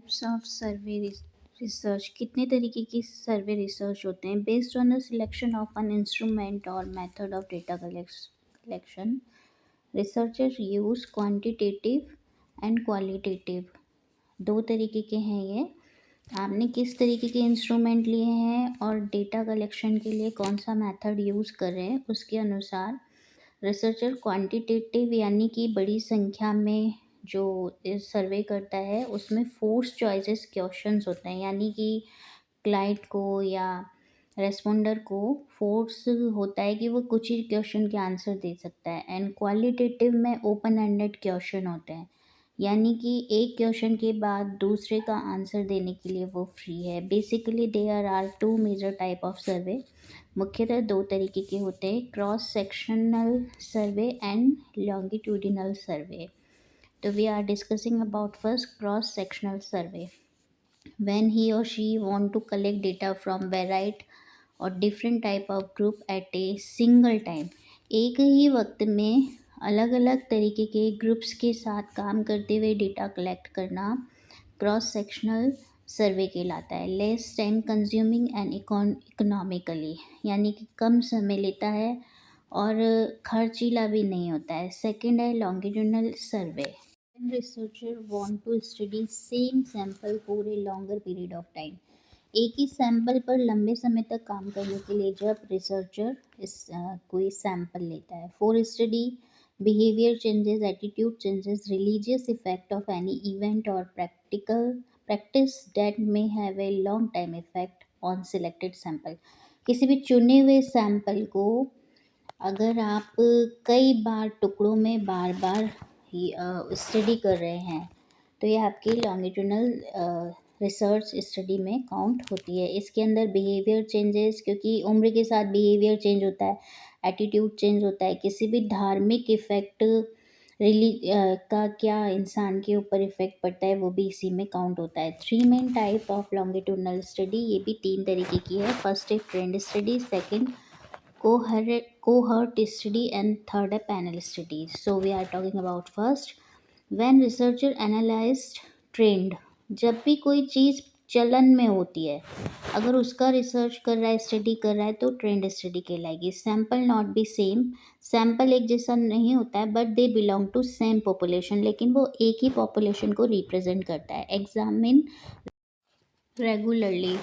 Types of survey research, कितने तरीके की सर्वे रिसर्च होते हैं? Based on the selection of an instrument और method of data collection, researcher use quantitative and qualitative, दो तरीके के हैं ये। आपने किस तरीके के इंस्ट्रूमेंट लिए हैं और डेटा कलेक्शन के लिए कौन सा मेथड यूज़ कर रहे हैं, उसके अनुसार रिसर्चर क्वांटिटेटिव यानी कि बड़ी संख्या में जो सर्वे करता है उसमें फोर्स चॉइसेस क्वेश्चंस होते हैं, यानी कि क्लाइंट को या रेस्पोंडर को फोर्स होता है कि वो कुछ ही क्वेश्चन के आंसर दे सकता है। एंड क्वालिटेटिव में ओपन एंडेड क्वेश्चन होते हैं, यानी कि एक क्वेश्चन के बाद दूसरे का आंसर देने के लिए वो फ्री है। Basically there are two major type of survey, मुख्यतः दो तरीके के होते हैं, cross sectional survey and longitudinal survey. तो we are discussing about first cross sectional survey. When he or she want to collect data from varied और different type of group at a single time, एक ही वक्त में अलग अलग तरीके के ग्रुप्स के साथ काम करते हुए डेटा कलेक्ट करना क्रॉस सेक्शनल सर्वे कहलाता है। Less time consuming and economically, यानी कि कम समय लेता है और खर्चीला भी नहीं होता है। सेकंड है longitudinal survey. When researcher want to study same sample for a longer period of time, एक ही सैंपल पर लंबे समय तक काम करने के लिए जब रिसर्चर कोई सैंपल लेता है। For study behaviour changes, attitude changes, religious effect of any event और practical practice that may have a long time effect on selected sample, किसी भी चुने हुए सैंपल को अगर आप कई बार टुकड़ों में बार बार स्टडी कर रहे हैं तो ये आपकी लॉन्गिट्यूडनल रिसर्च स्टडी में काउंट होती है। इसके अंदर बिहेवियर चेंजेस, क्योंकि उम्र के साथ बिहेवियर चेंज होता है, एटीट्यूड चेंज होता है, किसी भी धार्मिक इफ़ेक्ट का क्या इंसान के ऊपर इफ़ेक्ट पड़ता है वो भी इसी में काउंट होता है। Three main type of longitudinal study, ये भी तीन तरीके की है। फर्स्ट है trend study, second cohort study, and third a panel study. So we are talking about first, when researcher analyzed trend, जब भी कोई चीज़ चलन में होती है अगर उसका रिसर्च कर रहा है, स्टडी कर रहा है, तो ट्रेंड स्टडी कहलाएगी। Sample not be same, sample एक जैसा नहीं होता है but they belong to same population, लेकिन वो एक ही पॉपुलेशन को रिप्रेजेंट करता है। एग्जामिन रेगुलरली,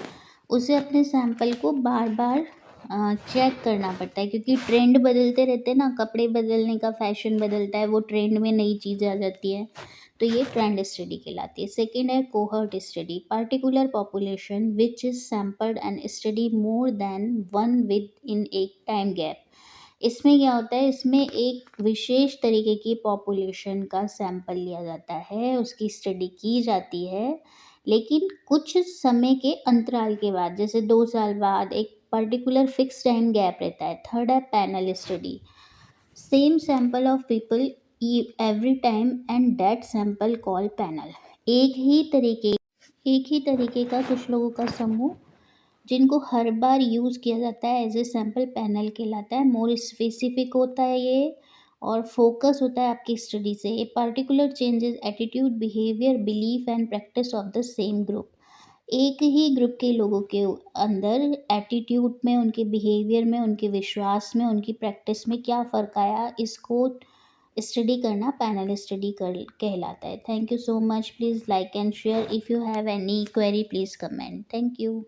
उसे अपने सैंपल को बार बार चेक करना पड़ता है, क्योंकि ट्रेंड बदलते रहते हैं ना, कपड़े बदलने का फैशन बदलता है, वो ट्रेंड में नई चीज़ें आ जाती है, तो ये ट्रेंड स्टडी कहलाती है। सेकेंड है cohort study, particular population which is sampled and study more than one with in एक टाइम गैप। इसमें क्या होता है, इसमें एक विशेष तरीके की पॉपुलेशन का सैंपल लिया जाता है, उसकी स्टडी की जाती है, लेकिन कुछ समय के अंतराल के बाद, जैसे 2 साल बाद एक पर्टिकुलर फिक्स टाइम गैप रहता है। थर्ड है panel study, same sample of people every time and that sample call panel, एक ही तरीके का कुछ लोगों का समूह जिनको हर बार यूज़ किया जाता है एज ए सैम्पल पैनल कहलाता है। मोर स्पेसिफिक होता है ये और फोकस होता है आपकी स्टडी से। A particular changes attitude, behaviour, belief and practice of the same group, एक ही ग्रुप के लोगों के अंदर एटीट्यूड में, उनके बिहेवियर में, उनके विश्वास में, उनकी प्रैक्टिस में क्या फ़र्क आया, इसको स्टडी करना पैनल स्टडी कर कहलाता है। Thank you so much, please like and share. If you have any query please comment. Thank you.